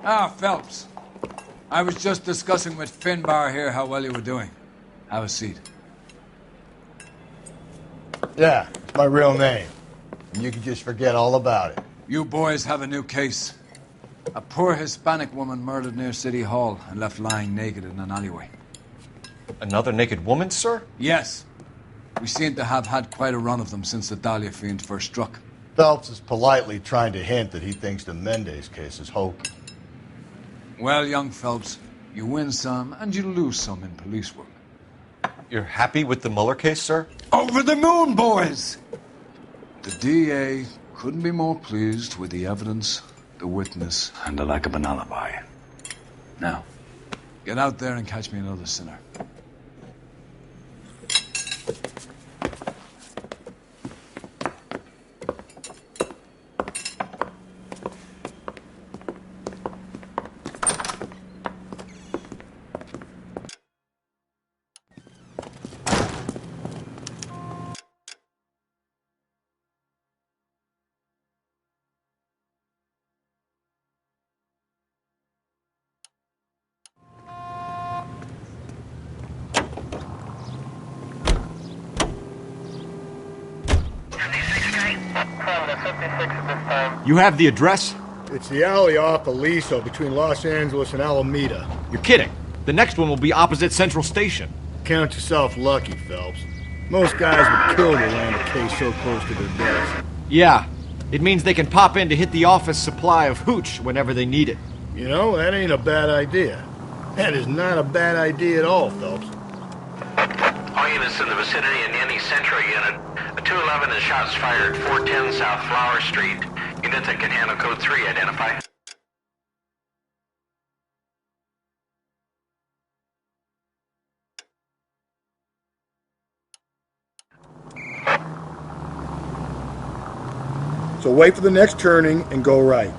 Ah, Phelps. I was just discussing with Finbar here how well you were doing. Have a seat. Yeah, it's my real name. And you can just forget all about it. You boys have a new case. A poor Hispanic woman murdered near City Hall and left lying naked in an alleyway. Another naked woman, sir? Yes. We seem to have had quite a run of them since the Dahlia fiend first struck. Phelps is politely trying to hint that he thinks the Mendez case is hokey. Well, young Phelps, you win some and you lose some in police work. You're happy with the Mueller case, sir? Over the moon, boys! The DA couldn't be more pleased with the evidence, the witness, and the lack of an alibi. Now, get out there and catch me another sinner. You have the address? It's the alley off Aliso between Los Angeles and Alameda. You're kidding. The next one will be opposite Central Station. Count yourself lucky, Phelps. Most guys would kill to land a case so close to their desk. Yeah. It means they can pop in to hit the office supply of hooch whenever they need it. You know, that ain't a bad idea. That is not a bad idea at all, Phelps. All units in the vicinity in any Central unit. A 211 is shots fired, 410 South Flower Street. Units that can handle code 3, identify. So wait for the next turning and go right.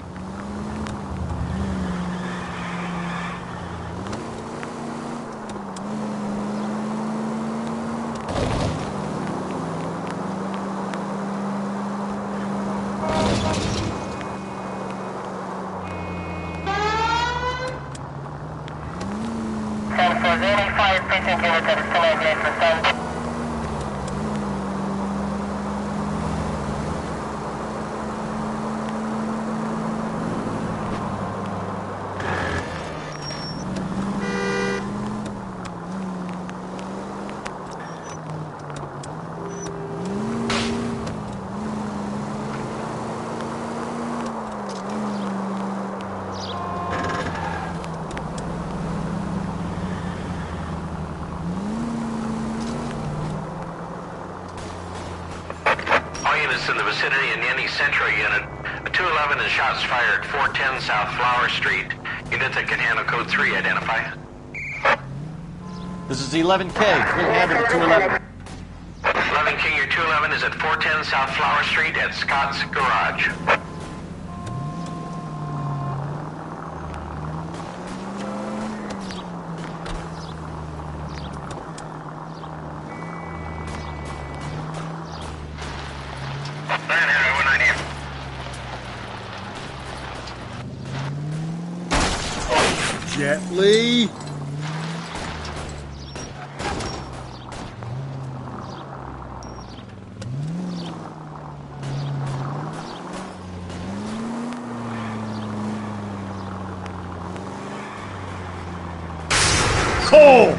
In the vicinity in any Central unit. A 211 is shots fired, 410 South Flower Street. Units that can handle code 3, identify. This is 11K. We'll handle the 211. 11 King, your 211 is at 410 South Flower Street at Scott's Garage. Gently. Cold.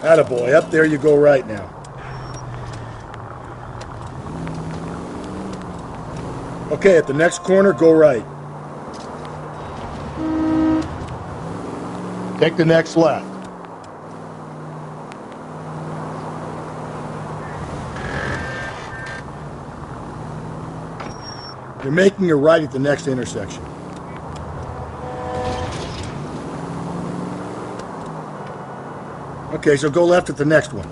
Attaboy, up there you go right now. Okay, at the next corner, go right. Take the next left. You're making a right at the next intersection. Okay, so go left at the next one.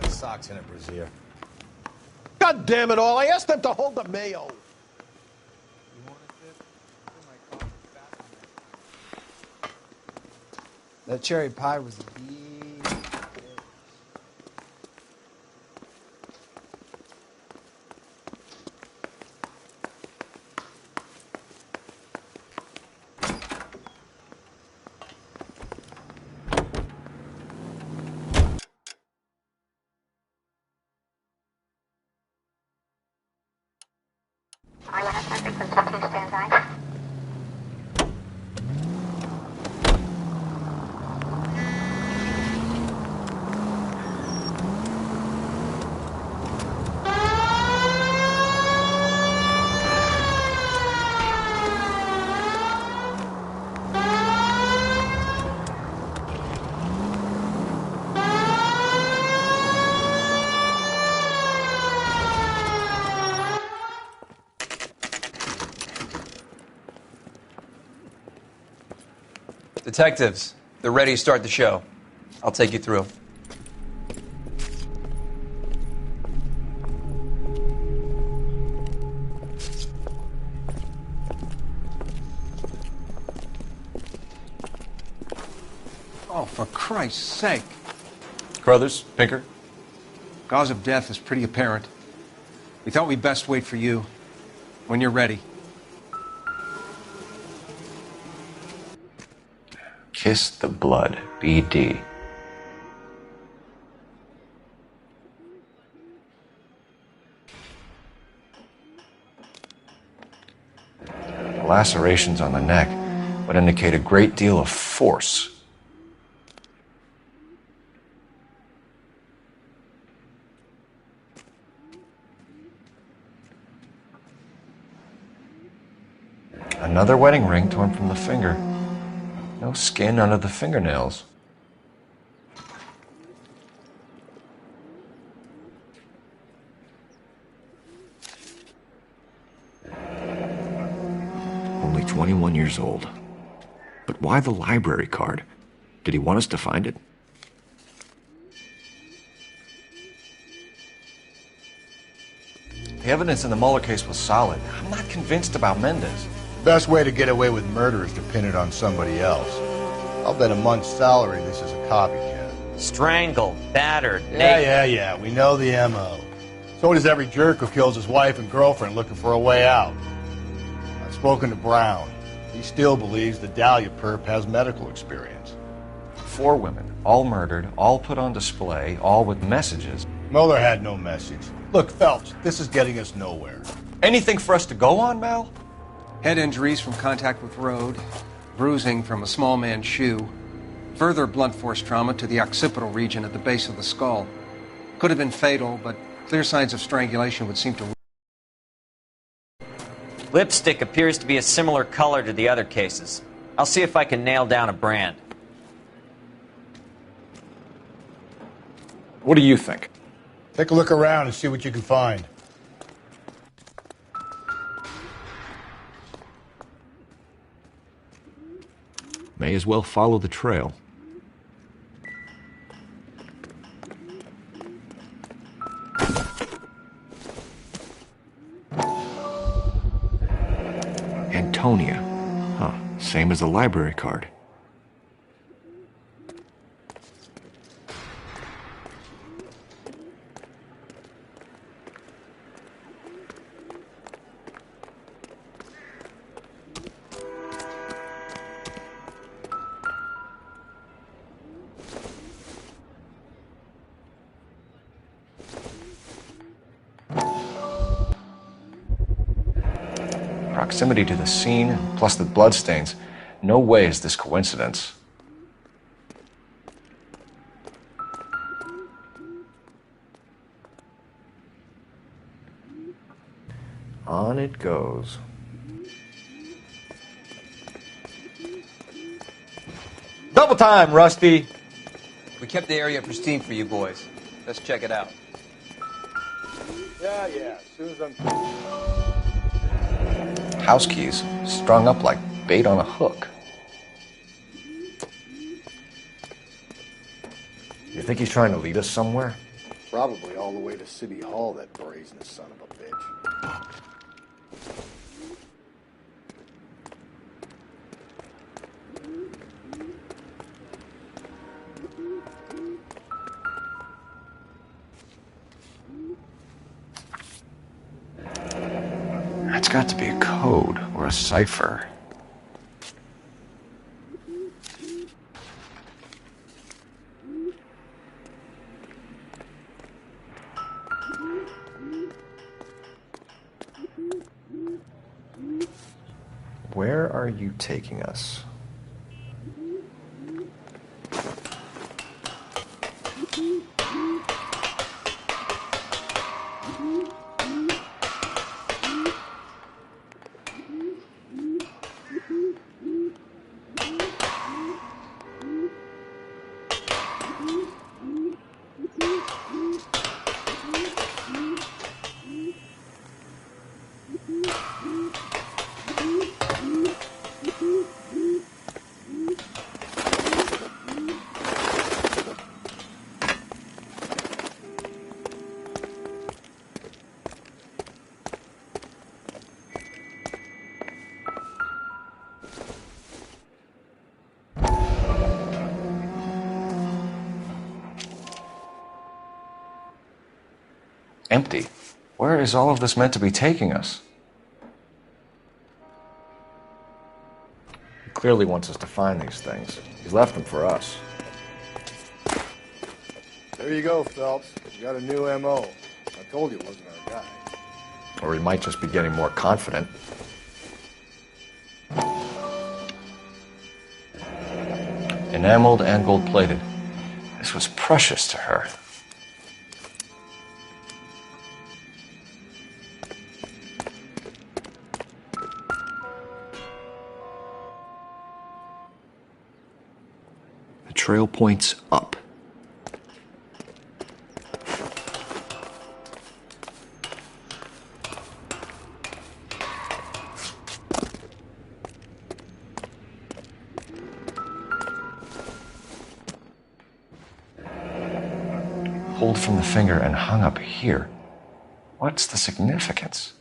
Socks in a brassiere. God damn it all, I asked them to hold the mayo. That cherry pie was the Detectives, they're ready to start the show. I'll take you through. Oh, for Christ's sake. Carruthers, Pinker. Cause of death is pretty apparent. We thought we'd best wait for you. When you're ready. Kiss the Blood, BD. The lacerations on the neck would indicate a great deal of force. Another wedding ring torn from the finger. No skin under the fingernails. Only 21 years old. But why the library card? Did he want us to find it? The evidence in the Mueller case was solid. I'm not convinced about Mendez. Best way to get away with murder is to pin it on somebody else. I'll bet a month's salary this is a copycat. Strangled, battered, Yeah, we know the M.O. So does every jerk who kills his wife and girlfriend looking for a way out. I've spoken to Brown. He still believes the Dahlia perp has medical experience. 4 women, all murdered, all put on display, all with messages. Mueller had no message. Look, Phelps, this is getting us nowhere. Anything for us to go on, Mal? Head injuries from contact with road, bruising from a small man's shoe, further blunt force trauma to the occipital region at the base of the skull. Could have been fatal, but clear signs of strangulation would seem to... Lipstick appears to be a similar color to the other cases. I'll see if I can nail down a brand. What do you think? Take a look around and see what you can find. May as well follow the trail. Antonia. Huh, same as the library card. Proximity to the scene, plus the bloodstains. No way is this coincidence. On it goes. Double time, Rusty! We kept the area pristine for you boys. Let's check it out. Yeah, as soon as I'm... House keys, strung up like bait on a hook. You think he's trying to lead us somewhere? Probably all the way to City Hall, that brazen son of a bitch. It's got to be a code or a cipher. Where are you taking us? Empty. Where is all of this meant to be taking us? clearly wants us to find these things. He's left them for us. There you go, Phelps. You got a new M.O. I told you it wasn't our guy. Or he might just be getting more confident. Enameled and gold-plated. This was precious to her. The trail points up. Pulled from the finger and hung up here. What's the significance?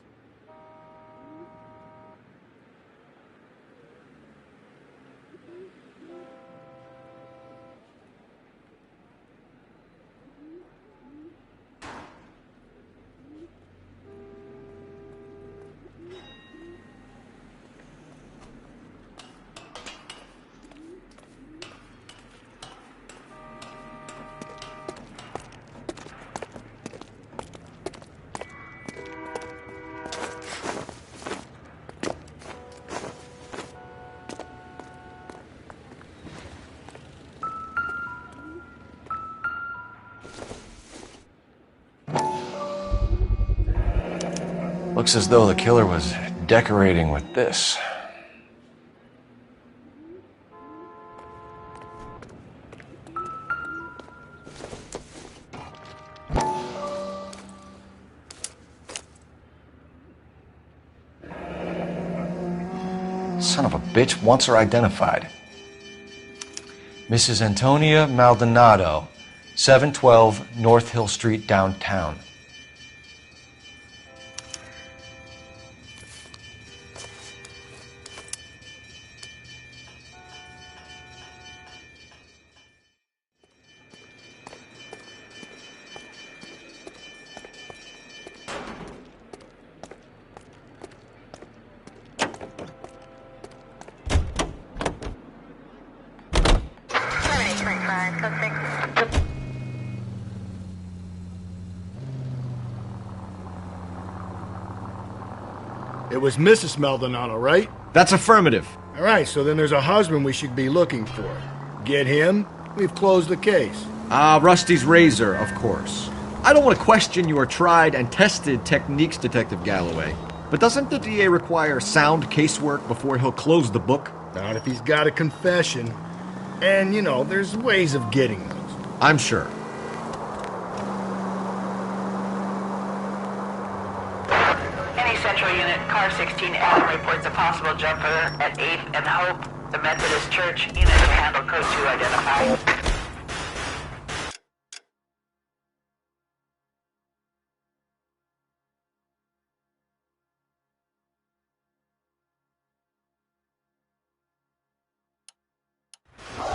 Looks as though the killer was decorating with this. Son of a bitch wants her identified. Mrs. Antonia Maldonado, 712 North Hill Street, downtown. It was Mrs. Maldonado, right? That's affirmative. All right, so then there's a husband we should be looking for. Get him, we've closed the case. Rusty's razor, of course. I don't want to question your tried and tested techniques, Detective Galloway. But doesn't the DA require sound casework before he'll close the book? Not if he's got a confession. And, you know, there's ways of getting those. I'm sure. Any Central Unit, Car 16 Adam reports a possible jumper at 8th and Hope, the Methodist Church. Unit of handle code 2 identified.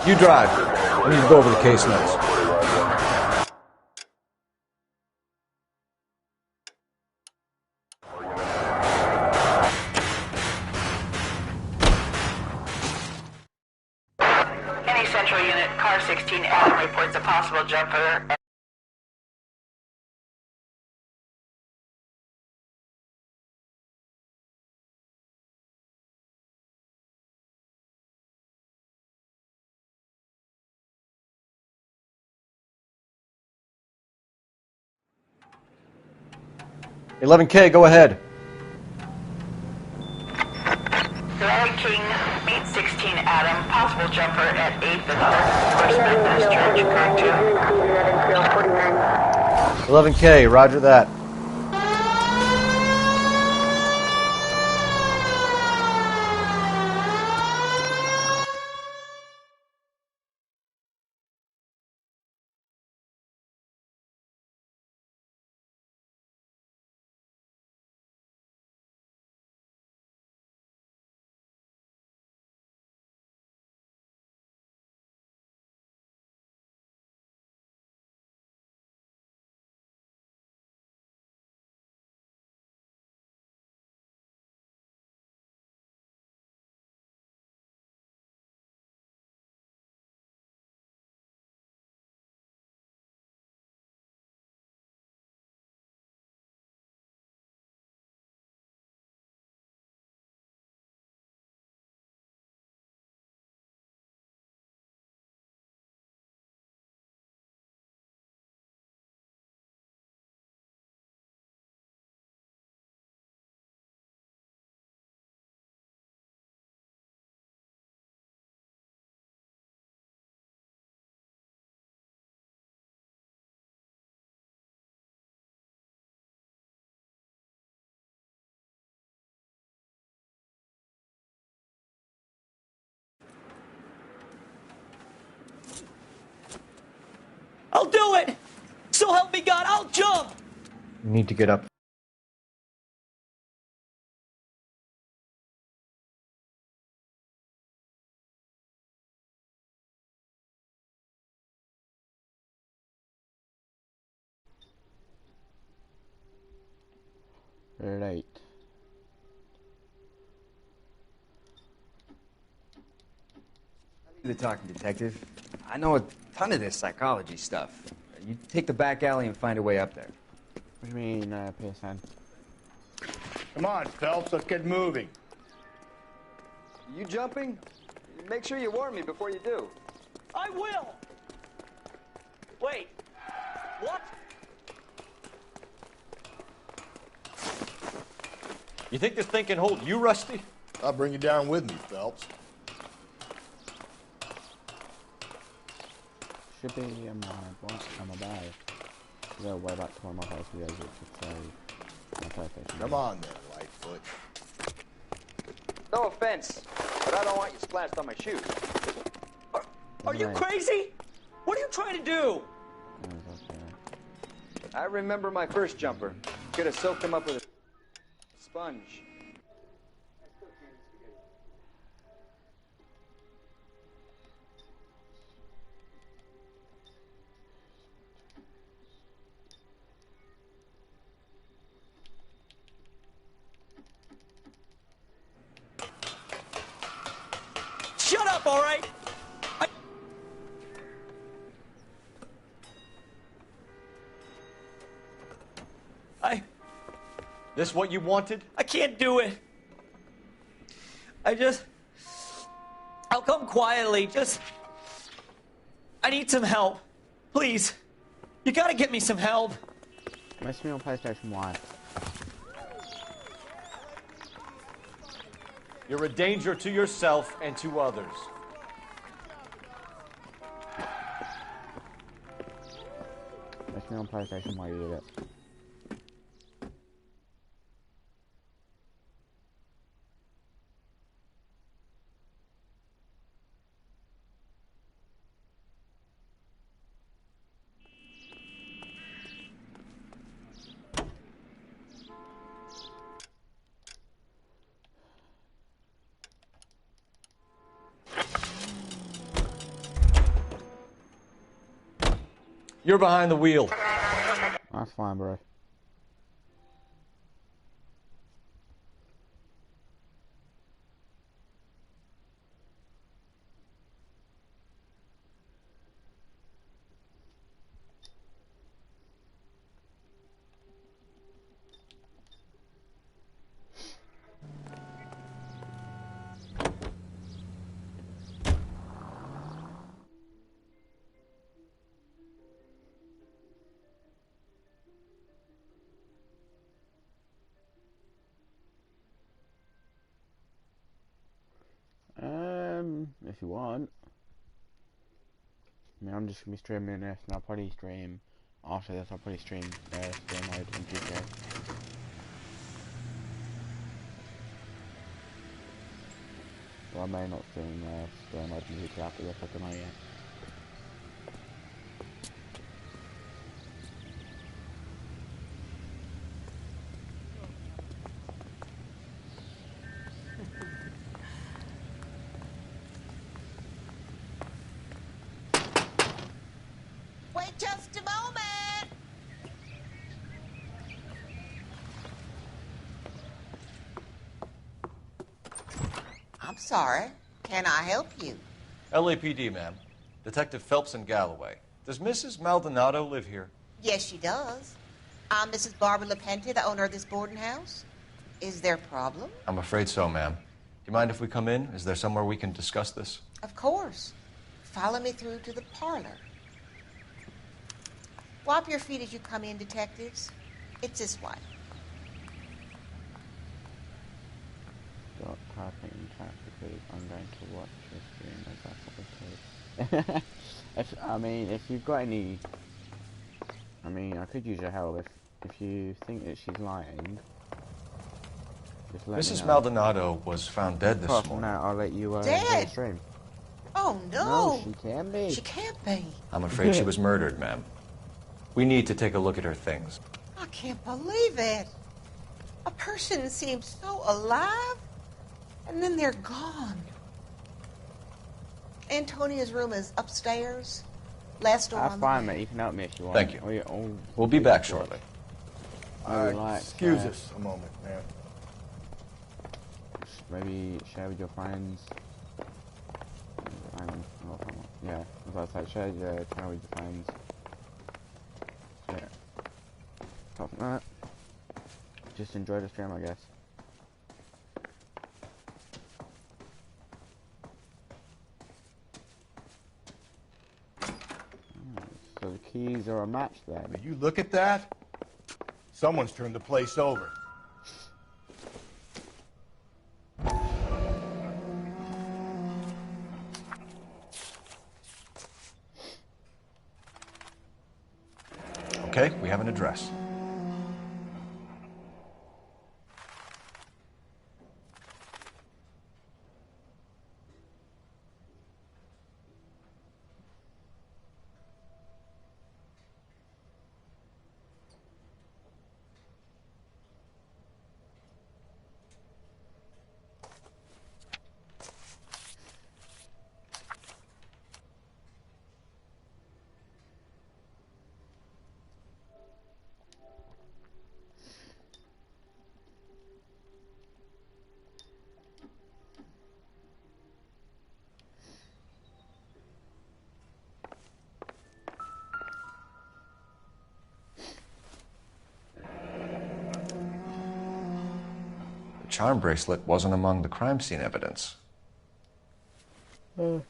You drive. I need to go over the case notes. Any Central Unit, Car 16 Adam reports a possible jumper at $11K, go ahead. Larry King, meet 16 Adam, possible jumper at 8th and Hope, First Methodist Church, code 2. 11K, roger that. I'll do it! So help me God, I'll jump! You need to get up. Right. The talking detective. I know a ton of this psychology stuff. You take the back alley and find a way up there. What do you mean, PSN? Come on, Phelps, let's get moving. You jumping? Make sure you warn me before you do. I will! Wait, what? You think this thing can hold you, Rusty? I'll bring you down with me, Phelps. Should be what? I'm a bad. You gotta way back to one of my first videos, which is my PlayStation. Come on then, Lightfoot. No offense, but I don't want you splashed on my shoes. Are you crazy? What are you trying to do? I remember my first jumper. Could have soaked him up with a sponge. Shut up, all right? This what you wanted? I can't do it. I'll come quietly, I need some help. Please. You gotta get me some help. Mess me on PlayStation 1. You're a danger to yourself and to others. Mess me on PlayStation while you do it. You're behind the wheel. That's fine, bro. If you want. I mean, I'm just gonna be streaming this, and I'll probably stream after this. I'll probably stream Game Mode in future. Well, I may not stream Game Mode in future after this. I don't know yet. Just a moment. I'm sorry. Can I help you? LAPD, ma'am. Detective Phelps and Galloway. Does Mrs. Maldonado live here? Yes, she does. I'm Mrs. Barbara LaPente, the owner of this boarding house. Is there a problem? I'm afraid so, ma'am. Do you mind if we come in? Is there somewhere we can discuss this? Of course. Follow me through to the parlor. Wipe your feet as you come in, detectives. It's this way. Stop typing chat because I'm going to watch your stream as that's what I mean, if you've got any... I mean, I could use your help if you think that she's lying. Just let me Mrs. know. Maldonado was found dead this Apart from morning. that, I'll let you Dead? stream. Oh, Oh, no. No, she can be. She can't be. I'm afraid she was murdered, ma'am. We need to take a look at her things. I can't believe it. A person seems so alive, and then they're gone. Antonia's room is upstairs. Last door That's on the fine, left. mate. You can help me if you want. Thank you. Or We'll be back shortly. Excuse us a moment, man. Maybe share with your friends. Yeah, I was about to say, share your channel with your friends. Yeah. Apart from that, just enjoy the stream, I guess. So the keys are a match then. Will you look at that? Someone's turned the place over. Okay, we have an address. The charm bracelet wasn't among the crime scene evidence. The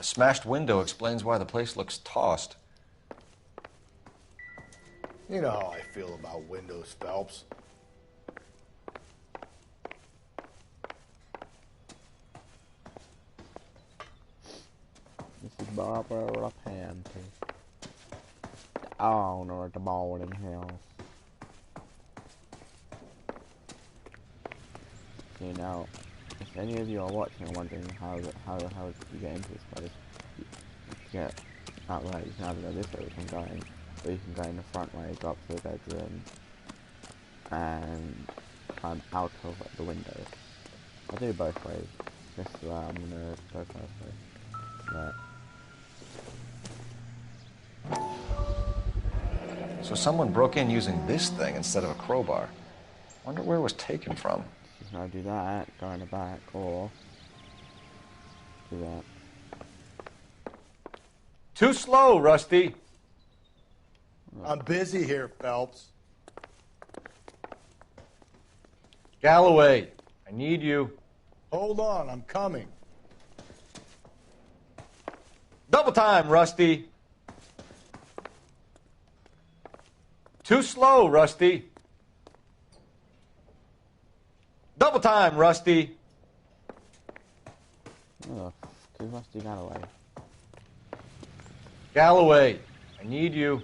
smashed window explains why the place looks tossed. You know how I feel about windows, Phelps. This is Barbara Rapante, the owner of the boarding house. You know, if any of you are watching and wondering how you get into this place, you get out right, you can either go this way, which I'm going, or you can go in the front way, go up to the bedroom, and climb out of the window. I'll do both ways. This is where I'm gonna go first way. But So someone broke in using this thing instead of a crowbar. Wonder where it was taken from. just now do that, go in the back, or do that. Too slow, Rusty. I'm busy here, Phelps. Galloway, I need you. Hold on, I'm coming. Double time, Rusty. Too slow, Rusty. Double time, Rusty. Oh, give Rusty Galloway. Galloway, I need you.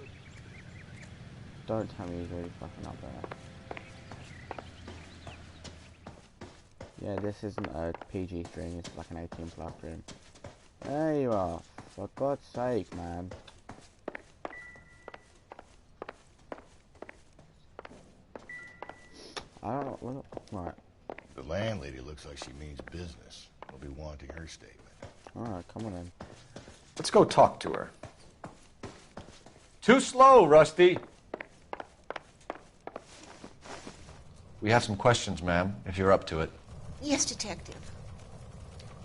Don't tell me he's really fucking up there. Yeah, this isn't a PG stream, it's like an 18 plus stream. There you are. For God's sake, man. I don't know. Right. The landlady looks like she means business. We'll be wanting her statement. Alright, come on in. Let's go talk to her. Too slow, Rusty. We have some questions, ma'am, if you're up to it. Yes, Detective.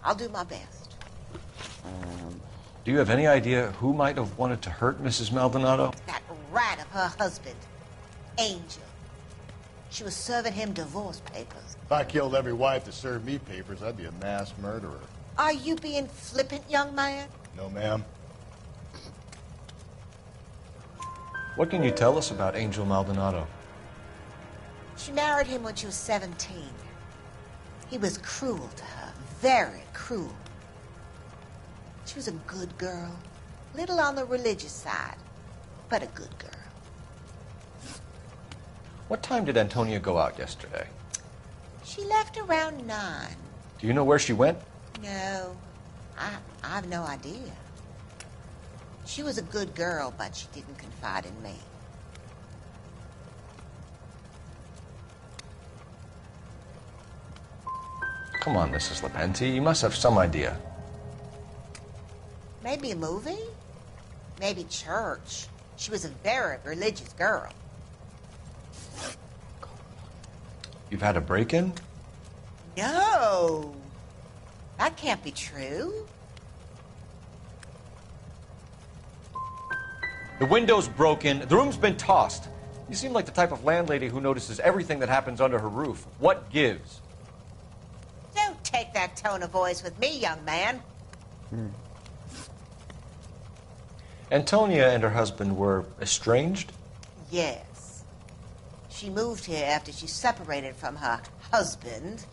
I'll do my best. Do you have any idea who might have wanted to hurt Mrs. Maldonado? That rat of her husband, Angel. She was serving him divorce papers. If I killed every wife to serve me papers, I'd be a mass murderer. Are you being flippant, young man? No, ma'am. What can you tell us about Angel Maldonado? She married him when she was 17. He was cruel to her, very cruel. She was a good girl, little on the religious side, but a good girl. What time did Antonia go out yesterday? She left around 9. Do you know where she went? No, I have no idea. She was a good girl, but she didn't confide in me. Come on, Mrs. Lepenti. You must have some idea. Maybe a movie? Maybe church. She was a very religious girl. You've had a break-in? No! That can't be true. The window's broken. The room's been tossed. You seem like the type of landlady who notices everything that happens under her roof. What gives? Don't take that tone of voice with me, young man. Antonia and her husband were estranged? Yes. She moved here after she separated from her husband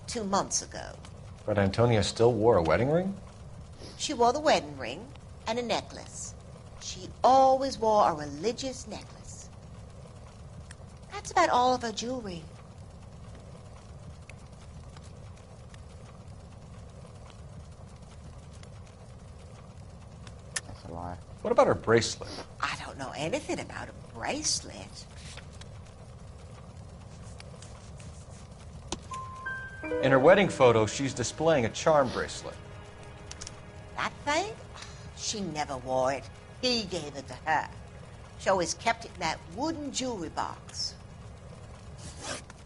2 months ago. But Antonia still wore a wedding ring? She wore the wedding ring and a necklace. She always wore a religious necklace. That's about all of her jewelry. That's a lie. What about her bracelet? I don't know anything about a bracelet. In her wedding photo, she's displaying a charm bracelet. That thing? She never wore it. He gave it to her. She always kept it in that wooden jewelry box.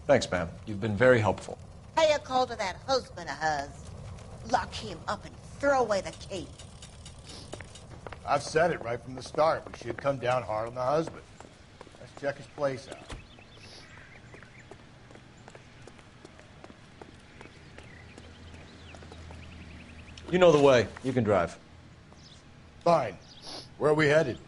Thanks, ma'am. You've been very helpful. Pay a call to that husband of hers. Lock him up and throw away the key. I've said it right from the start. We should come down hard on the husband. Let's check his place out. You know the way. You can drive. Fine. Where are we headed?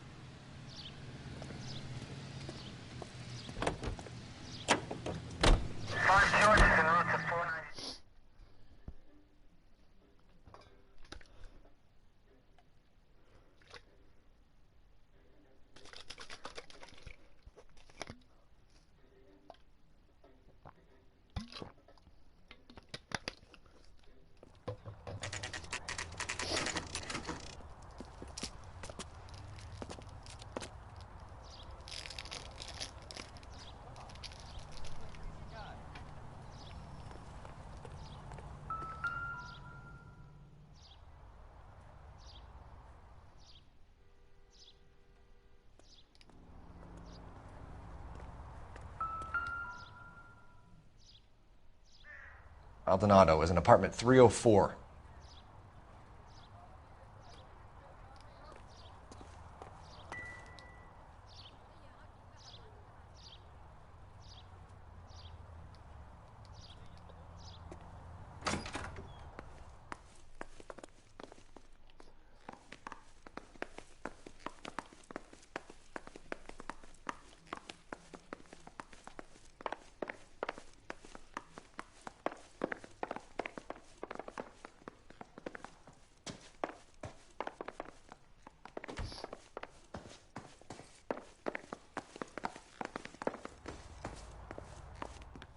Maldonado is in apartment 304.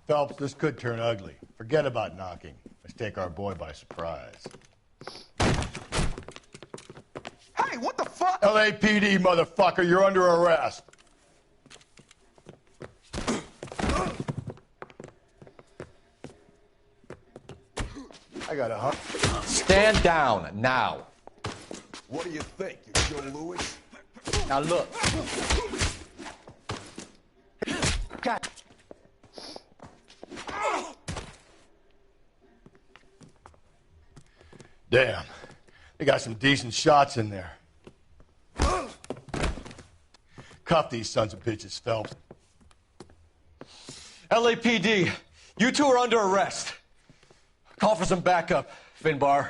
Phelps, this could turn ugly. Forget about knocking. Let's take our boy by surprise. Hey, what the fuck? LAPD, motherfucker, you're under arrest. I got a Stand down, now. What do you think, you Joe Louis? Now look. God. Damn. They got some decent shots in there. Cuff these sons of bitches, Phelps. LAPD, you two are under arrest. Call for some backup, Finbar.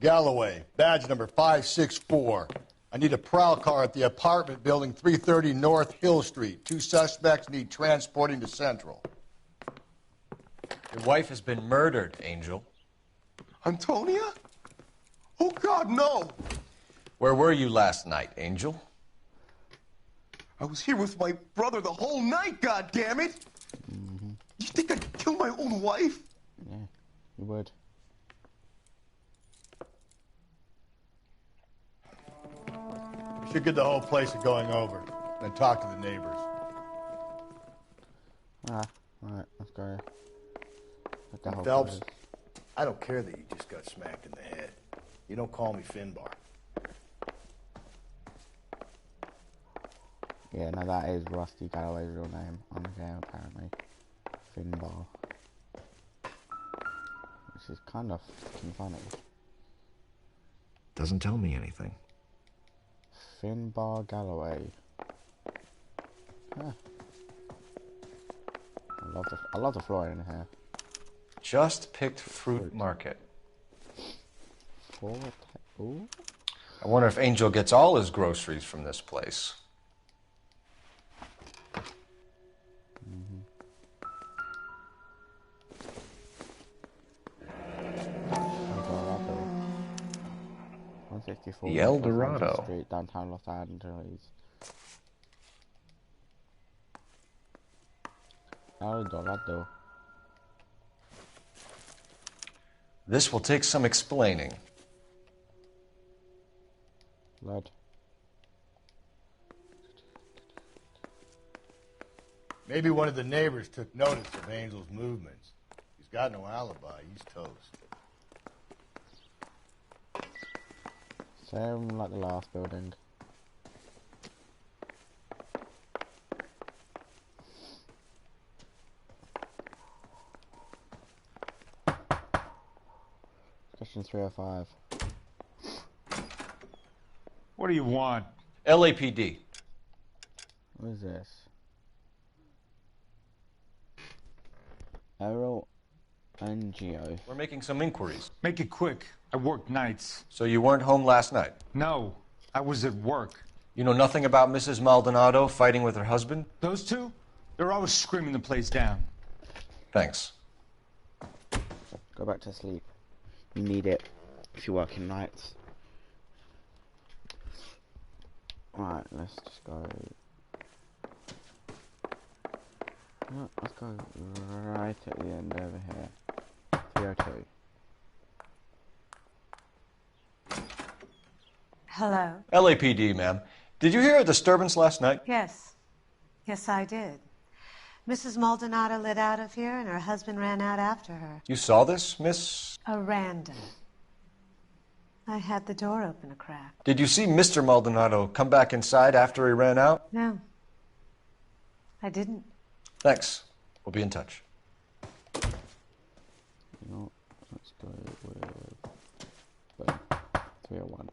Galloway, badge number 564. I need a prowl car at the apartment building 330 North Hill Street. 2 suspects need transporting to Central. Your wife has been murdered, Angel. Antonia? Oh, God, no. Where were you last night, Angel? I was here with my brother the whole night, goddammit! You think I'd kill my own wife? Yeah, you would. We should get the whole place going over, then talk to the neighbors. Alright, let's go. Let the whole Phelps, place. I don't care that you just got smacked in the head. You don't call me Finbar. Yeah, no, that is Rusty Galloway's real name on the game, apparently. Finbar. Which is kind of fucking funny. Doesn't tell me anything. Finbar Galloway. Huh. I love the floor in here. Just picked Fruit Market. Ooh. I wonder if Angel gets all his groceries from this place. The El Dorado. Street, downtown Los Angeles. El Dorado. This will take some explaining. Blood. Maybe one of the neighbors took notice of Angel's movements. He's got no alibi. He's toast. Same like the last building. Question 305. What do you want? LAPD. What is this? Errol NGO. We're making some inquiries. Make it quick. I work nights. So you weren't home last night? No, I was at work. You know nothing about Mrs. Maldonado fighting with her husband? Those two? They're always screaming the place down. Thanks. Go back to sleep. You need it if you're working nights. Alright, let's just go. No, let's go right at the end over here. 302. Hello? LAPD, ma'am. Did you hear a disturbance last night? Yes. Yes, I did. Mrs. Maldonado lit out of here, and her husband ran out after her. You saw this, Miss? A random. I had the door open a crack. Did you see Mr. Maldonado come back inside after he ran out? No. I didn't. Thanks. We'll be in touch. No, let's go with 301.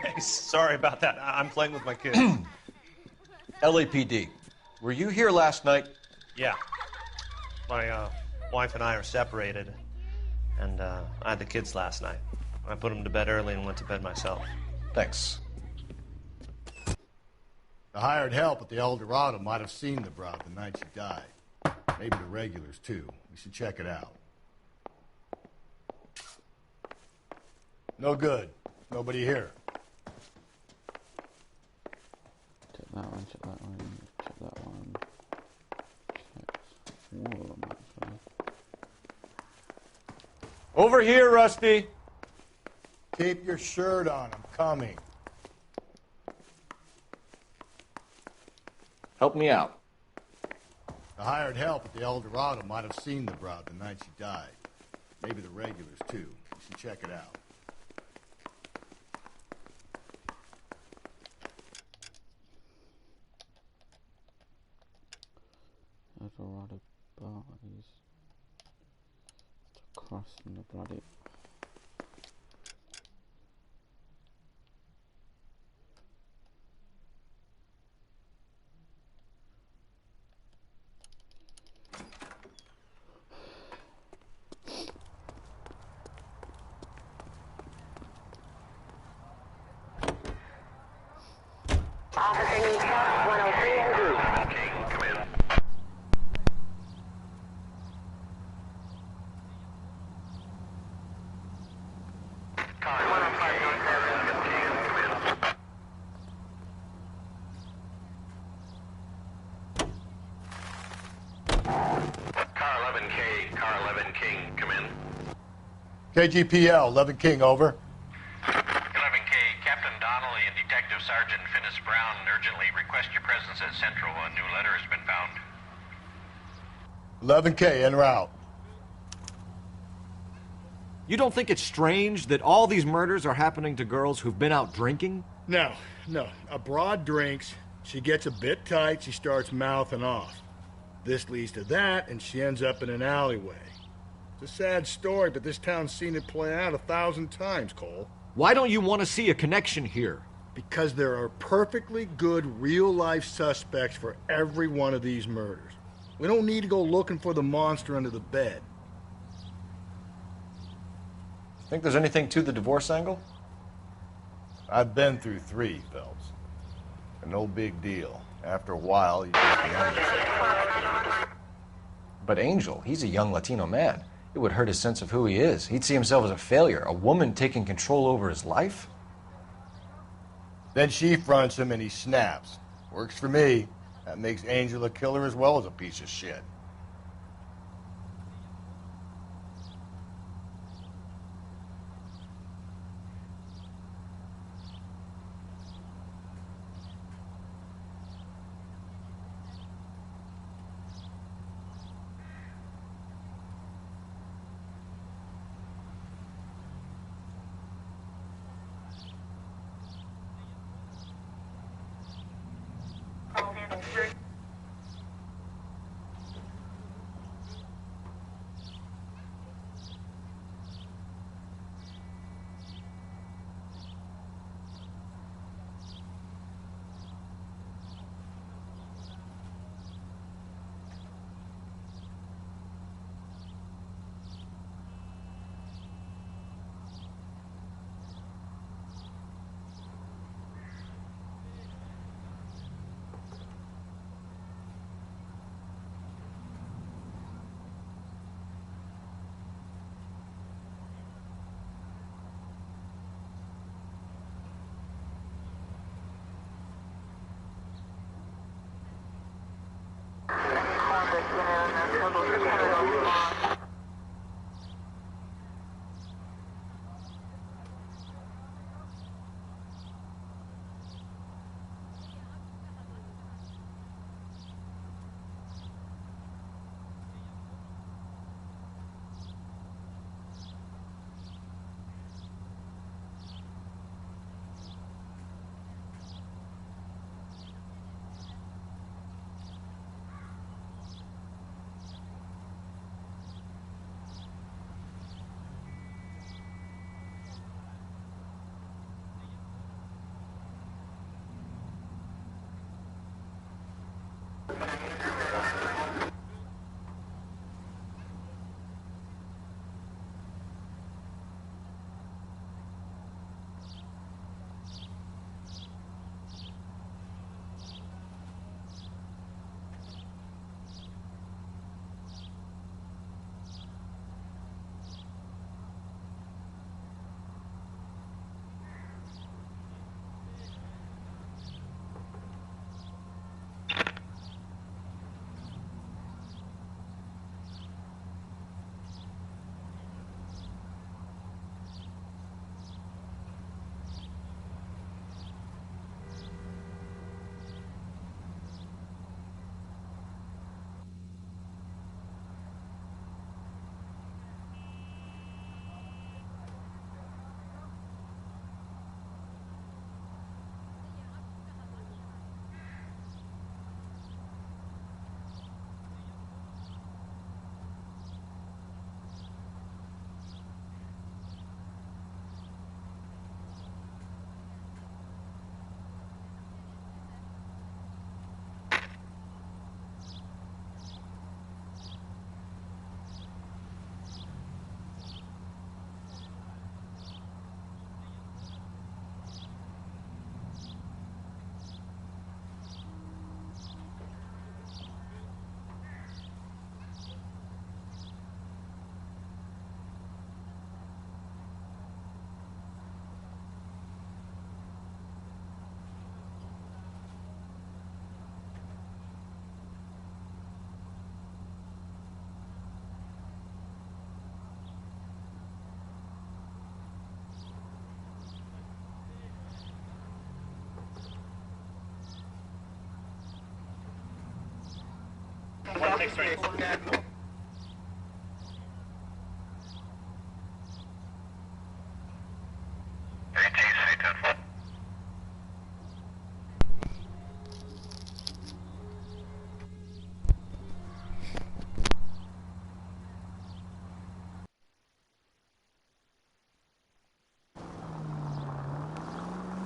Hey, sorry about that. I'm playing with my kids. LAPD. Were you here last night? Yeah. My wife and I are separated, and I had the kids last night. I put them to bed early and went to bed myself. Thanks. The hired help at the El Dorado might have seen the broad the night she died. Maybe the regulars, too. We should check it out. No good. Nobody here. Check that one, check that one, check that one. Check all of them, actually. Over here, Rusty. Keep your shirt on. I'm coming. Help me out. The hired help at the El Dorado might have seen the broad the night she died. Maybe the regulars, too. We should check it out. El Dorado bodies. Across from the bloody... Officer needs help, 103 in group. Okay, come in. Car 105 KGPL, 11 King, over. 11K, Captain Donnelly and Detective Sergeant Finis Brown urgently request your presence at Central. A new letter has been found. 11K, en route. You don't think it's strange that all these murders are happening to girls who've been out drinking? No. A broad drinks, she gets a bit tight, she starts mouthing off. This leads to that, and she ends up in an alleyway. It's a sad story, but this town's seen it play out 1,000 times, Cole. Why don't you want to see a connection here? Because there are perfectly good real-life suspects for every one of these murders. We don't need to go looking for the monster under the bed. Think there's anything to the divorce angle? I've been through 3, Phelps. No big deal. After a while, you just beyond yourself. But Angel, he's a young Latino man. It would hurt his sense of who he is. He'd see himself as a failure, a woman taking control over his life. Then she fronts him and he snaps. Works for me. That makes Angel a killer as well as a piece of shit.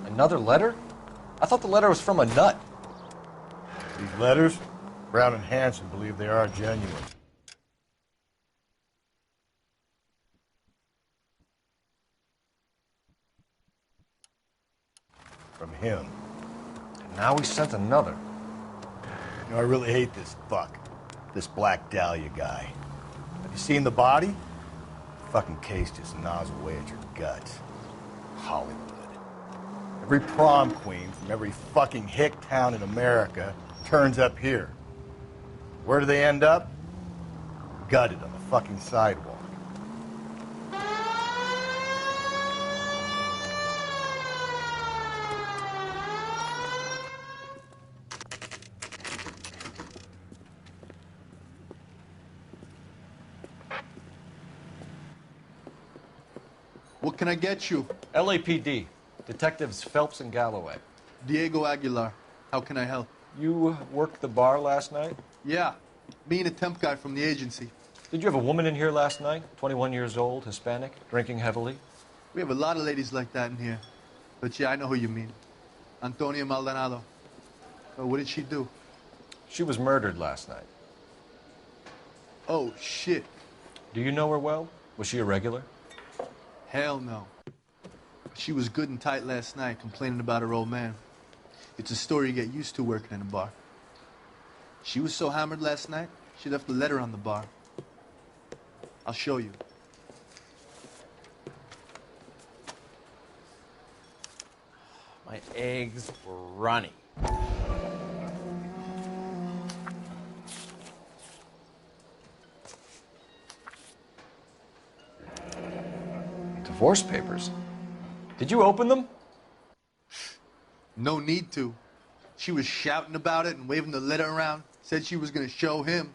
Another letter? I thought the letter was from a nut. These letters, Brown and Hanson believe they are genuine. From him. And now he sent another. You know, I really hate this fuck. This Black Dahlia guy. Have you seen the body? The fucking case just gnaws away at your guts. Hollywood. Every prom queen from every fucking hick town in America turns up here. Where do they end up? Gutted on the fucking sidewalk. What can I get you? LAPD. Detectives Phelps and Galloway. Diego Aguilar. How can I help? You worked the bar last night? Yeah. Me and a temp guy from the agency. Did you have a woman in here last night? 21 years old, Hispanic, drinking heavily? We have a lot of ladies like that in here. But yeah, I know who you mean. Antonia Maldonado. What did she do? She was murdered last night. Oh, shit. Do you know her well? Was she a regular? Hell no. She was good and tight last night, complaining about her old man. It's a story you get used to working in a bar. She was so hammered last night, she left a letter on the bar. I'll show you. My eggs were runny. Divorce papers. Did you open them? No need to. She was shouting about it and waving the letter around. Said she was going to show him.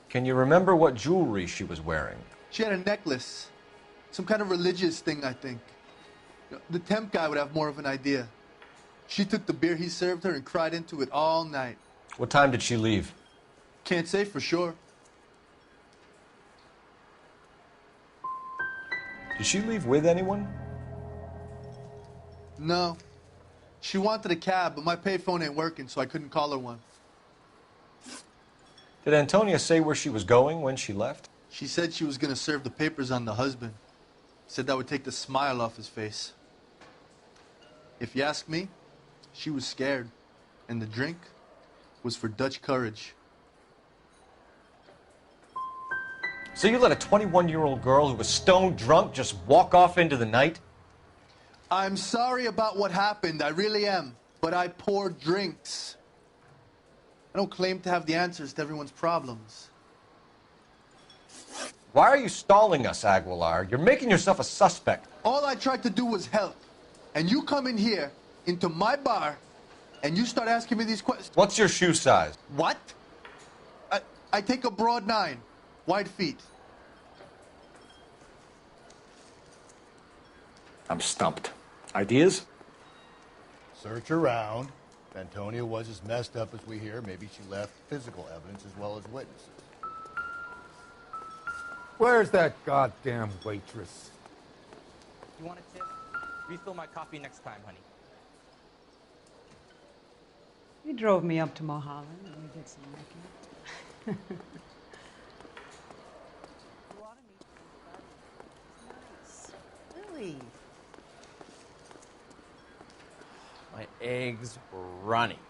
Can you remember what jewelry she was wearing? She had a necklace. Some kind of religious thing, I think. The temp guy would have more of an idea. She took the beer he served her and cried into it all night. What time did she leave? Can't say for sure. Did she leave with anyone? No. She wanted a cab, but my payphone ain't working, so I couldn't call her one. Did Antonia say where she was going when she left? She said she was going to serve the papers on the husband. Said that would take the smile off his face. If you ask me, she was scared. And the drink was for Dutch courage. So you let a 21-year-old girl who was stone drunk just walk off into the night? I'm sorry about what happened, I really am. But I pour drinks. I don't claim to have the answers to everyone's problems. Why are you stalling us, Aguilar? You're making yourself a suspect. All I tried to do was help. And you come in here, into my bar, and you start asking me these questions. What's your shoe size? What? I take a broad 9, wide feet. I'm stumped. Ideas? Search around. If Antonia was as messed up as we hear, maybe she left physical evidence as well as witnesses. Where's that goddamn waitress? You want a tip? Refill my coffee next time, honey. You drove me up to Mulholland and we did some looking. Lily. My eggs were runny.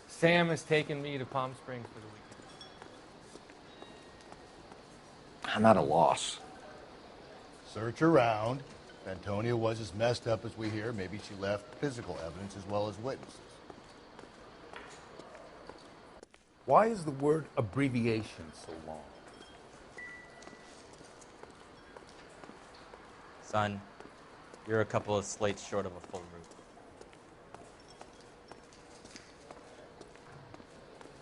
Sam has taken me to Palm Springs for the weekend. I'm at a loss. Search around. If Antonia was as messed up as we hear, maybe she left physical evidence as well as witnesses. Why is the word abbreviation so long? Son, you're a couple of slates short of a full root.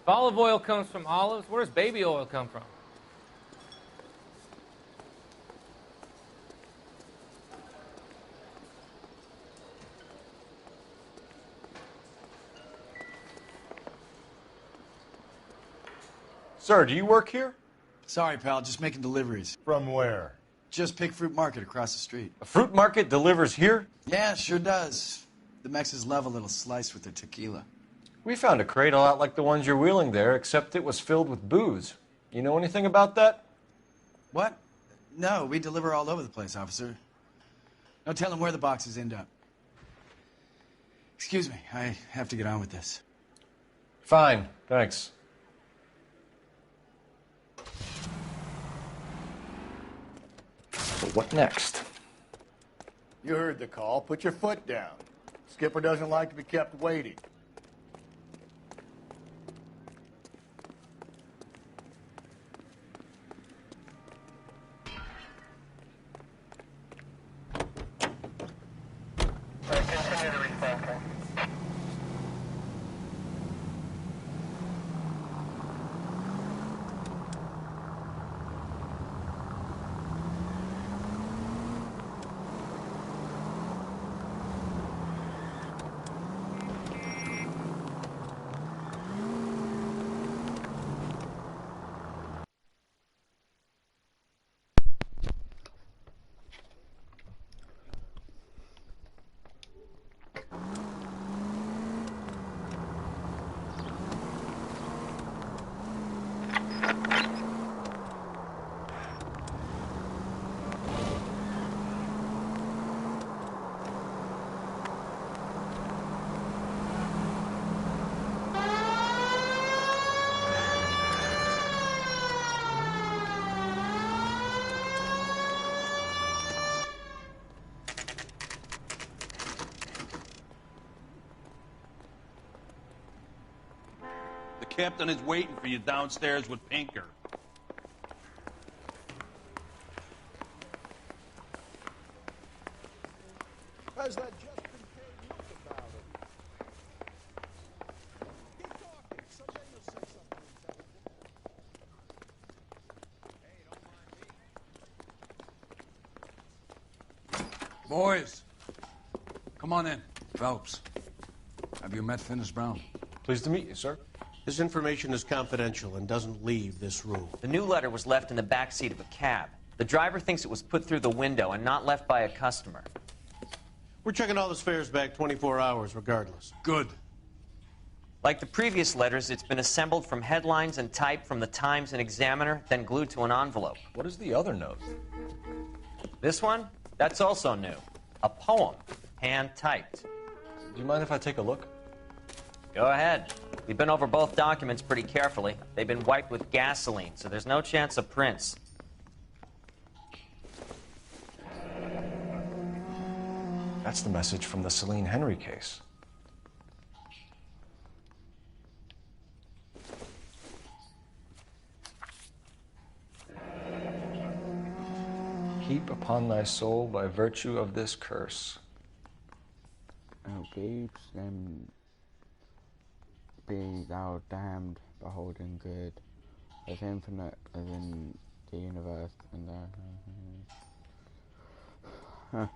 If olive oil comes from olives, where does baby oil come from? Sir, do you work here? Sorry, pal, just making deliveries. From where? Just Pick Fruit Market across the street. A fruit market delivers here? Yeah, sure does. The Mexes love a little slice with their tequila. We found a crate a lot like the ones you're wheeling there, except it was filled with booze. You know anything about that? What? No, we deliver all over the place, officer. No telling where the boxes end up. Excuse me, I have to get on with this. Fine, thanks. So what next? You heard the call. Put your foot down. Skipper doesn't like to be kept waiting. Continue to respond, sir. The captain is waiting for you downstairs with Pinker. Has that just been paid? Look about it. Keep talking. Someday you'll say something intelligent. Boys, come on in. Phelps, have you met Finis Brown? Pleased to meet you, sir. This information is confidential and doesn't leave this room. The new letter was left in the back seat of a cab. The driver thinks it was put through the window and not left by a customer. We're checking all this fares back 24 hours regardless. Good. Like the previous letters, it's been assembled from headlines and typed from the Times and Examiner, then glued to an envelope. What is the other note? This one? That's also new. A poem, hand-typed. Do you mind if I take a look? Go ahead. We've been over both documents pretty carefully. They've been wiped with gasoline, so there's no chance of prints. That's the message from the Celine Henry case. Heap upon thy soul by virtue of this curse. Oh, keeps them be thou damned, beholding good, as infinite as in the universe and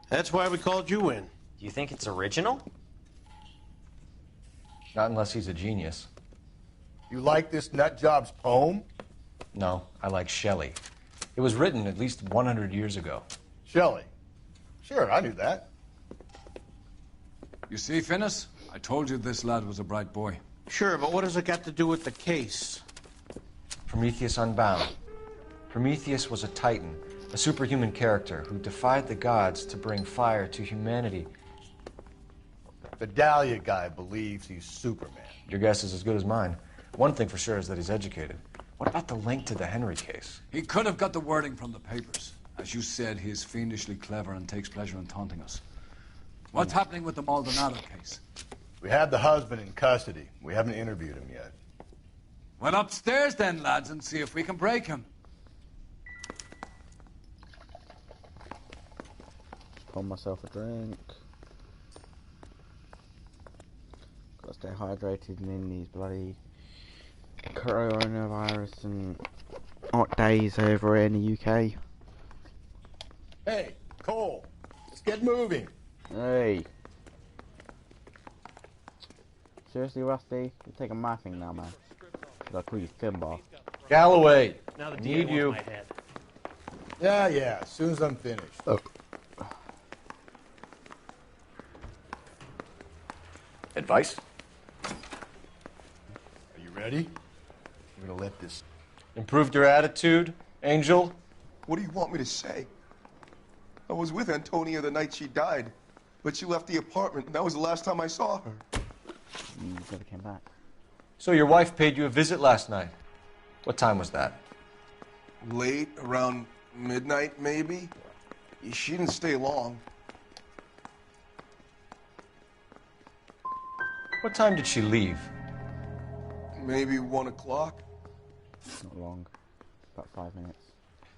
That's why we called you in. Do you think it's original? Not unless he's a genius. You like this nutjob's poem? No, I like Shelley. It was written at least 100 years ago. Shelley. Sure, I knew that. You see, Finnis? I told you this lad was a bright boy. Sure, but what has it got to do with the case? Prometheus Unbound. Prometheus was a titan, a superhuman character who defied the gods to bring fire to humanity. The Dahlia guy believes he's Superman. Your guess is as good as mine. One thing for sure is that he's educated. What about the link to the Henry case? He could have got the wording from the papers. As you said, he is fiendishly clever and takes pleasure in taunting us. What's happening with the Maldonado case? We have the husband in custody. We haven't interviewed him yet. Well, upstairs then, lads, and see if we can break him. Pour myself a drink. Gotta stay hydrated in these bloody coronavirus and hot days over in the UK. Hey, Cole, let's get moving. Hey. Seriously, Rusty? You're taking my thing now, man. Should I call you Finbar? Galloway, Now the need DA you. wants my head. Yeah, as soon as I'm finished. Oh. Advice? Are you ready? We're gonna let this... Improved your attitude, Angel? What do you want me to say? I was with Antonia the night she died, but she left the apartment, and that was the last time I saw her. You never came back. So your wife paid you a visit last night. What time was that? Late, around midnight, maybe? She didn't stay long. What time did she leave? Maybe 1 o'clock. Not long. About 5 minutes.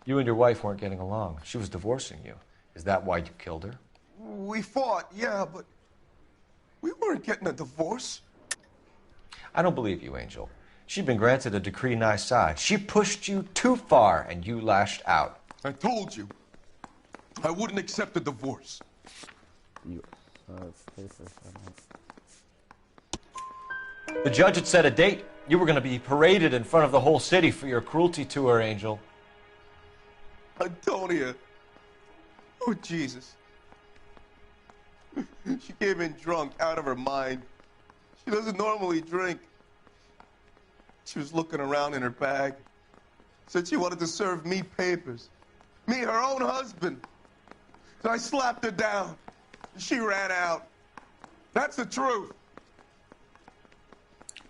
You and your wife weren't getting along. She was divorcing you. Is that why you killed her? We fought, yeah, but we weren't getting a divorce. I don't believe you, Angel. She'd been granted a decree nisi. She pushed you too far, and you lashed out. I told you. I wouldn't accept a divorce. You... The judge had set a date. You were going to be paraded in front of the whole city for your cruelty to her, Angel. Antonia. Oh, Jesus. She came in drunk, out of her mind. She doesn't normally drink. She was looking around in her bag. Said she wanted to serve me papers. Me, her own husband. So I slapped her down. She ran out. That's the truth.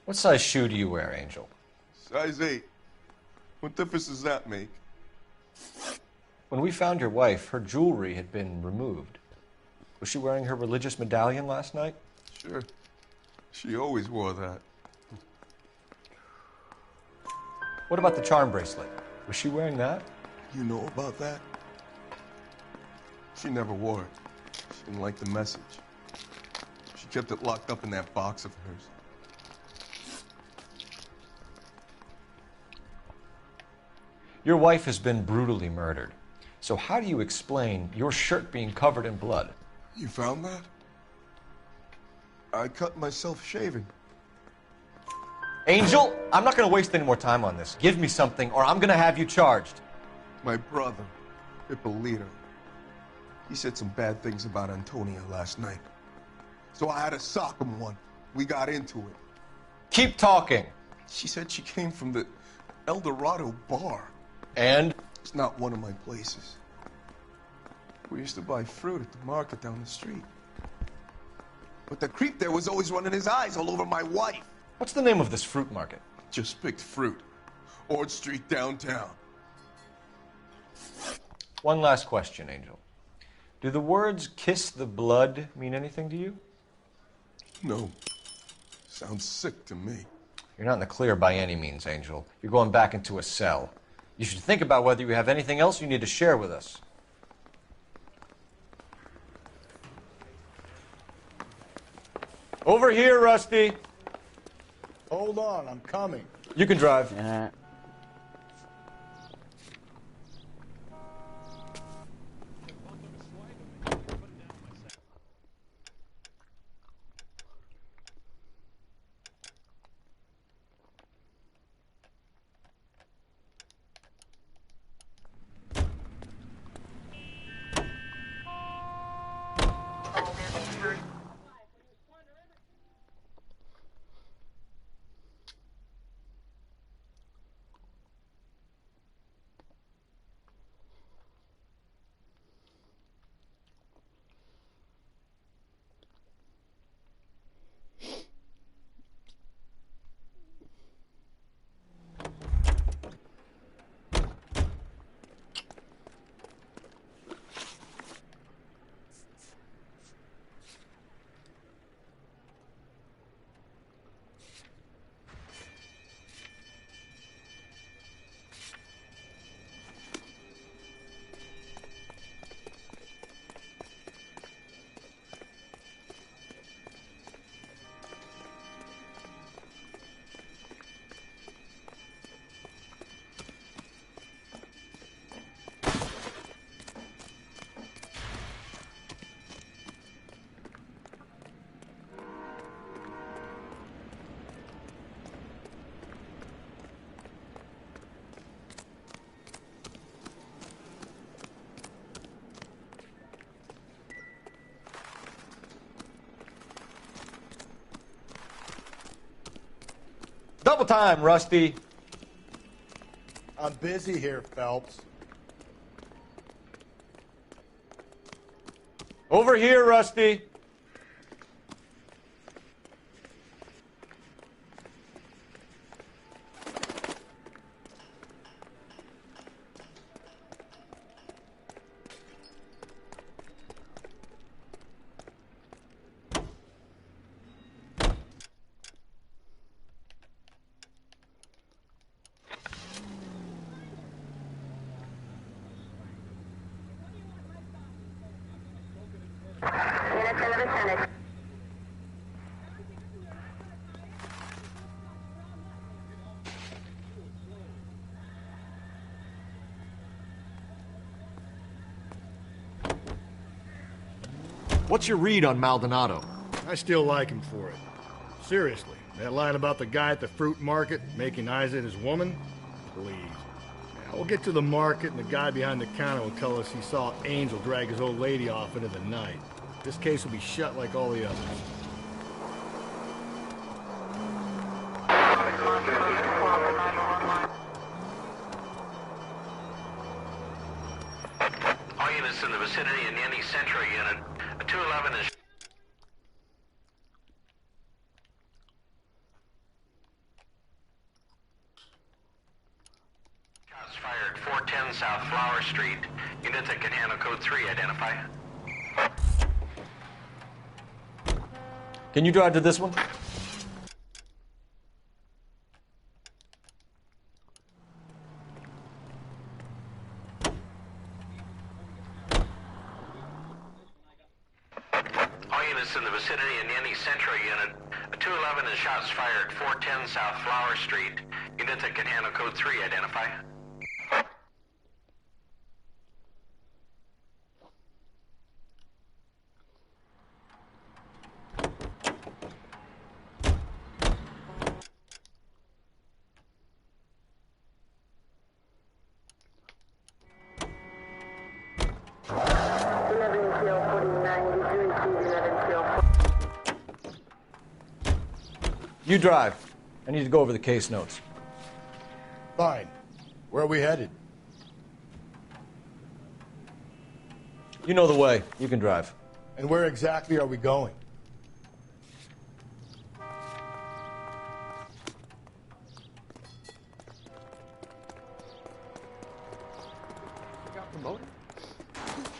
What size shoe do you wear, Angel? Size 8. What difference does that make? When we found your wife, her jewelry had been removed. Was she wearing her religious medallion last night? Sure. She always wore that. What about the charm bracelet? Was she wearing that? You know about that? She never wore it. She didn't like the message. She kept it locked up in that box of hers. Your wife has been brutally murdered. So how do you explain your shirt being covered in blood? You found that? I cut myself shaving. Angel, I'm not going to waste any more time on this. Give me something or I'm going to have you charged. My brother, Ippolito, he said some bad things about Antonia last night. So I had to sock him one. We got into it. Keep talking. She said she came from the El Dorado bar. And? It's not one of my places. We used to buy fruit at the market down the street. But the creep there was always running his eyes all over my wife. What's the name of this fruit market? Just picked fruit. Ord Street downtown. One last question, Angel. Do the words kiss the blood mean anything to you? No. Sounds sick to me. You're not in the clear by any means, Angel. You're going back into a cell. You should think about whether you have anything else you need to share with us. Over here, Rusty. Hold on, I'm coming. You can drive. Yeah. Double time, Rusty. I'm busy here, Phelps. Over here, Rusty. What's your read on Maldonado? I still like him for it. Seriously, that line about the guy at the fruit market making eyes at his woman? Please. Now, we'll get to the market and the guy behind the counter will tell us he saw Angel drag his old lady off into the night. This case will be shut like all the others. All units in the vicinity in any Central unit. A 211 is... Shots fired 410 South Flower Street. Units that can handle code 3, identify. Can you drive to this one? All units in the vicinity in any Central unit. A 211 is shots fired 410 South Flower Street. Units that can handle code 3, identify. You drive. I need to go over the case notes. Fine. Where are we headed? You know the way. You can drive. And where exactly are we going? Got promoted?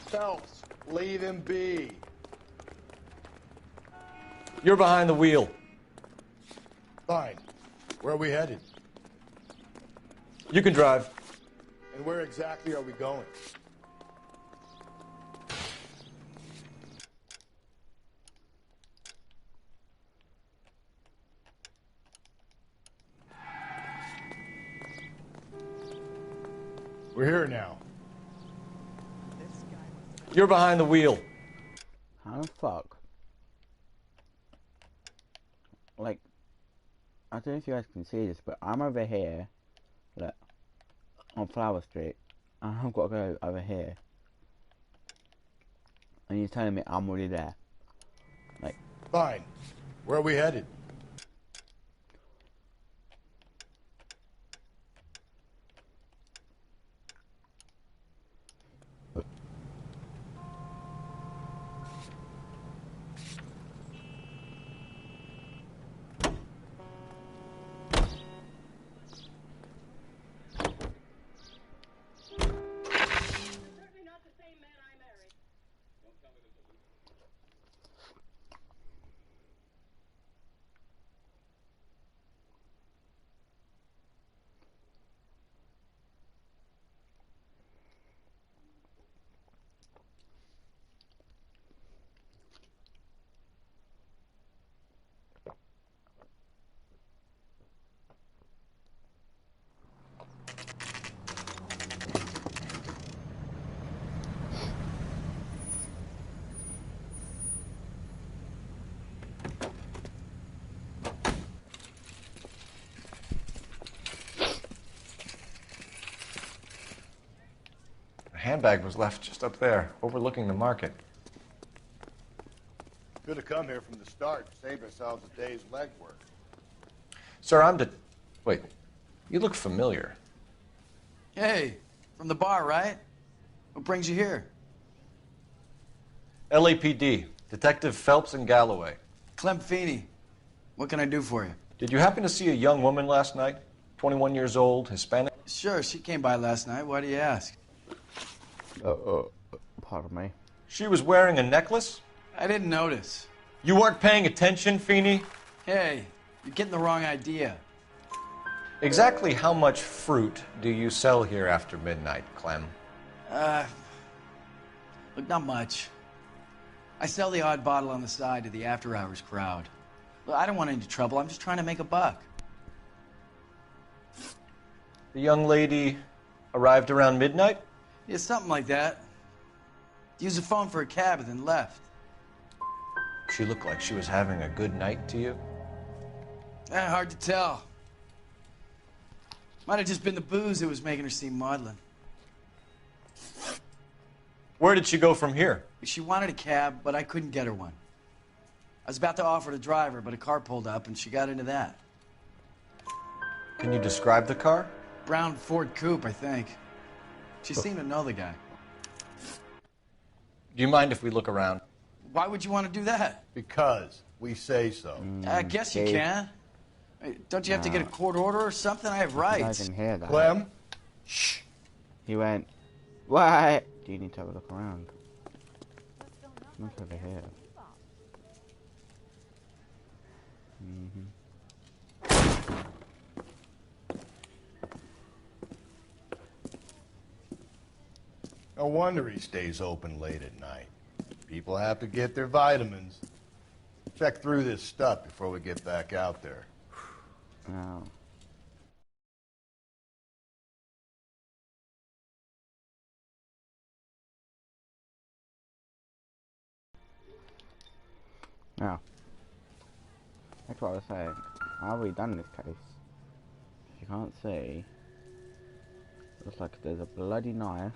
Phelps, leave him be. You're behind the wheel. Fine. Where are we headed? You can drive. And where exactly are we going? We're here now. You're behind the wheel. How the fuck? Like, I don't know if you guys can see this, but I'm over here, look, on Flower Street, and I've got to go over here. And you're telling me I'm already there. Like, fine. Where are we headed? Handbag was left just up there, overlooking the market. Could have come here from the start to save ourselves a day's legwork. Sir, Wait, you look familiar. Hey, from the bar, right? What brings you here? LAPD, Detective Phelps and Galloway. Clem Feeney. What can I do for you? Did you happen to see a young woman last night? 21 years old, Hispanic? Sure, she came by last night. Why do you ask? Pardon me. She was wearing a necklace? I didn't notice. You weren't paying attention, Feeney? Hey, you're getting the wrong idea. Exactly how much fruit do you sell here after midnight, Clem? Look, not much. I sell the odd bottle on the side to the after-hours crowd. Look, I don't want any trouble. I'm just trying to make a buck. The young lady arrived around midnight? Yeah, something like that. Used the phone for a cab and then left. She looked like she was having a good night to you? Hard to tell. Might have just been the booze that was making her seem maudlin. Where did she go from here? She wanted a cab, but I couldn't get her one. I was about to offer to drive her, but a car pulled up and she got into that. Can you describe the car? Brown Ford Coupe, I think. She seemed to know the guy. Do you mind if we look around? Why would you want to do that? Because we say so. I guess you can. Don't you have to get a court order or something? I have I rights. didn't hear that. Clem? Shh. He went, what? Do you need to have a look around? Look over here. No wonder he stays open late at night. People have to get their vitamins. Check through this stuff before we get back out there. Oh. Now, that's what I was saying. How have we done this case? You can't see. Looks like there's a bloody knife.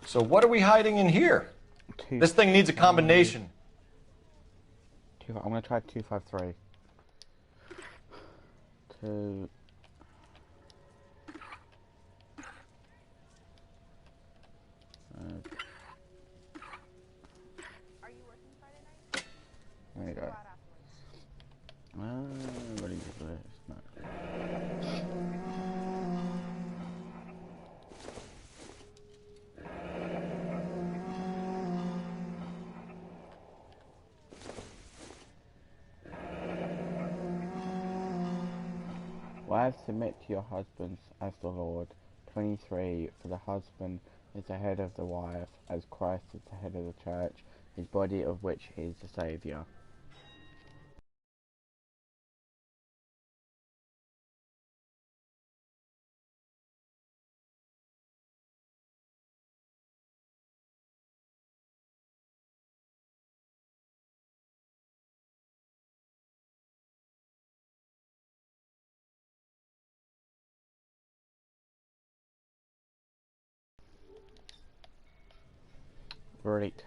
So what are we hiding in here? This thing needs a combination. I'm gonna try 253. Two. There you go. What is this? No. Wives, submit to your husbands as the Lord. 23. For the husband is the head of the wife, as Christ is the head of the church, his body of which he is the Saviour. Great.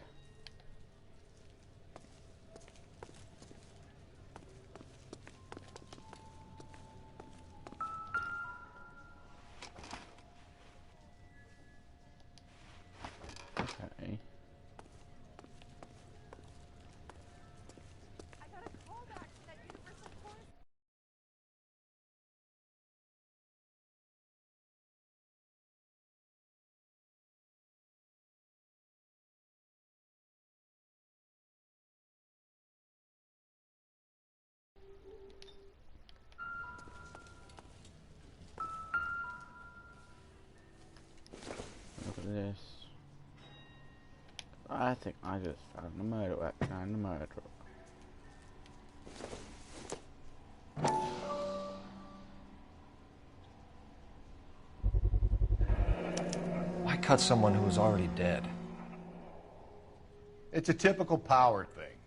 Okay. Look at this. I think I just found the murder weapon and the murderer. Why cut someone who was already dead? It's a typical power thing.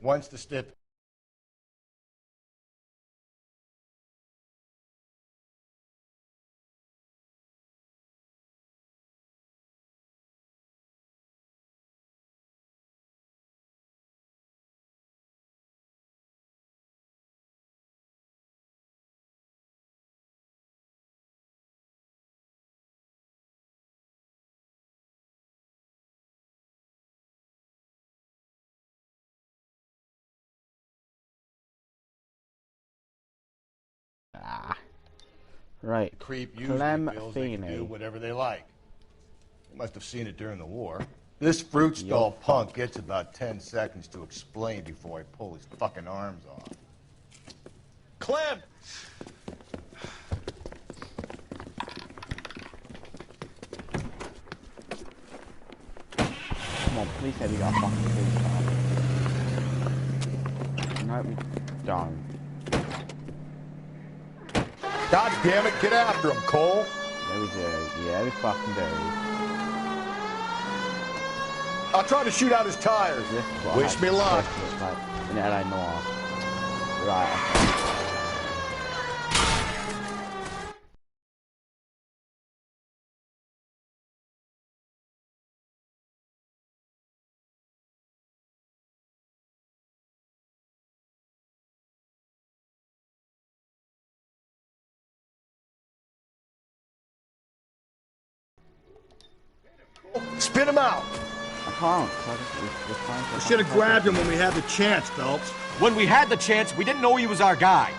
Once the stiff Right. The creep usually feels they can do whatever they like. You must have seen it during the war. This fruit stall punk gets about 10 seconds to explain before I pull his fucking arms off. Clem! Come on, please say we got a fucking fruit stall. No, we don't. God damn it, get after him, Cole! Yeah, we do. Yeah, we fucking do. I'll try to shoot out his tires. Wish me luck. Like in LA Noire. Right, okay. Spin him out! I can't. We should have grabbed him when we had the chance, Phelps. When we had the chance, we didn't know he was our guy.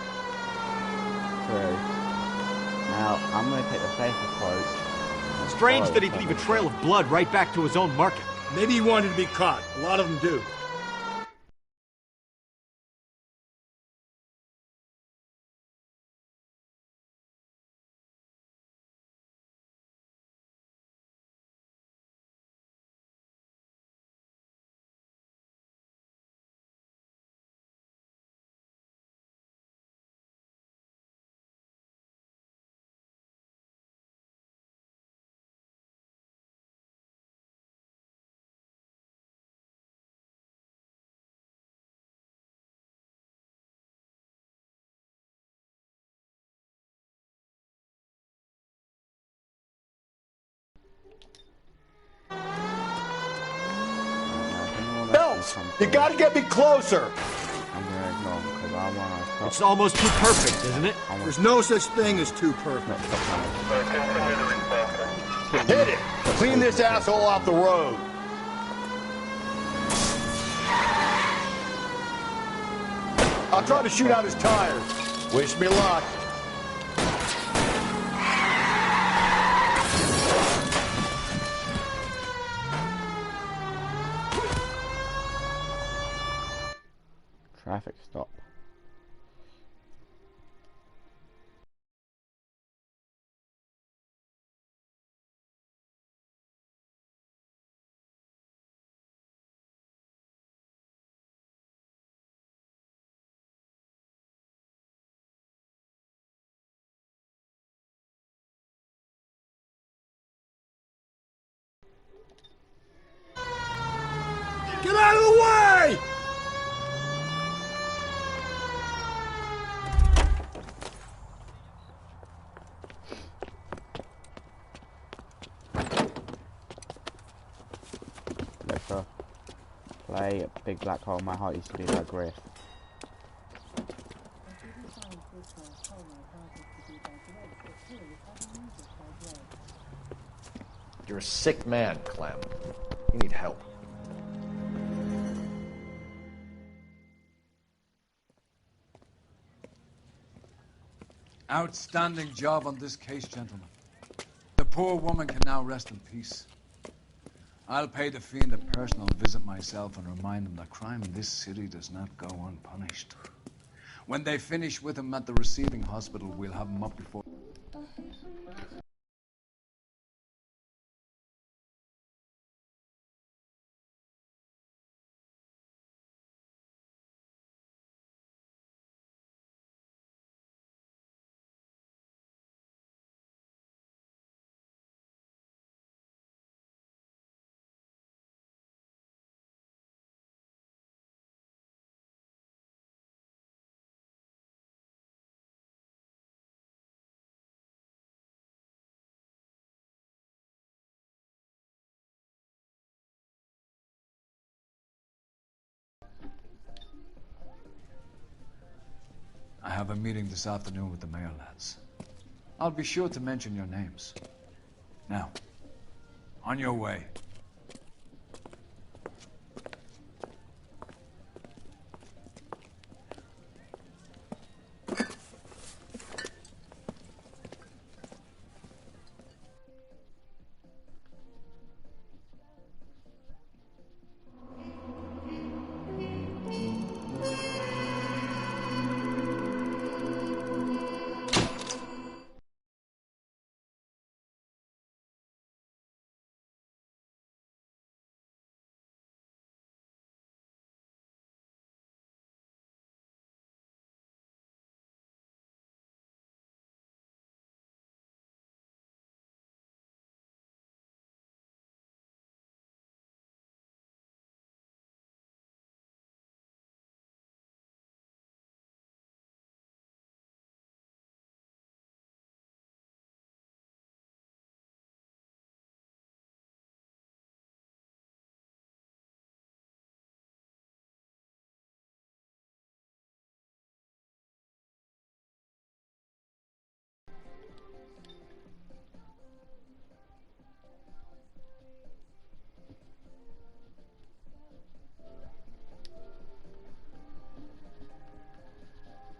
True. Now, I'm going to take the safe approach. Strange that he'd leave a trail of blood right back to his own market. Maybe he wanted to be caught. A lot of them do. Phelps, you gotta get me closer! I'm going to ignore him because I want to... It's almost too perfect, isn't it? There's no such thing as too perfect. Hit it! Clean this asshole off the road! I'll try to shoot out his tires. Wish me luck. Traffic stop. Get out of the way! Let's play a big black hole. My heart used to be like Griff. You're a sick man, Clem. You need help. Outstanding job on this case, gentlemen. The poor woman can now rest in peace. I'll pay the fiend a personal visit myself and remind him that crime in this city does not go unpunished. When they finish with him at the receiving hospital, we'll have him up before... I have a meeting this afternoon with the mayor lads. I'll be sure to mention your names. Now, on your way.